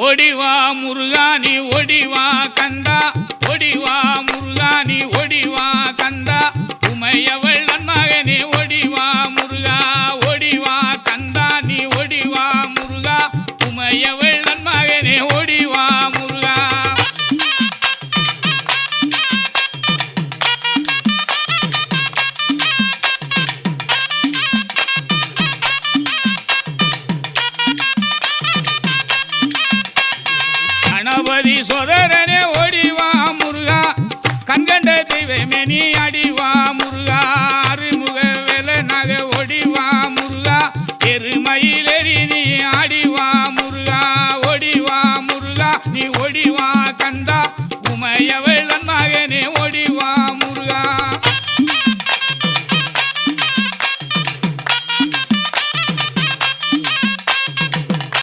ஓடிவா முருகா நீ ஓடிவா கந்தா, ஓடிவா முருகா நீ ஓடிவா கந்தா, உமையவள் நன்மகனே ஓடிவா முருகா, ஓடிவா கந்தா நீ ஓடிவா முருகா, உமையவள் நன்மகனே ஓடிவா முருகா. கணபதி சோதரனே ஓடிவா முருகா, கண்கண்ட தெய்வமே நீ அடிவா முருகா.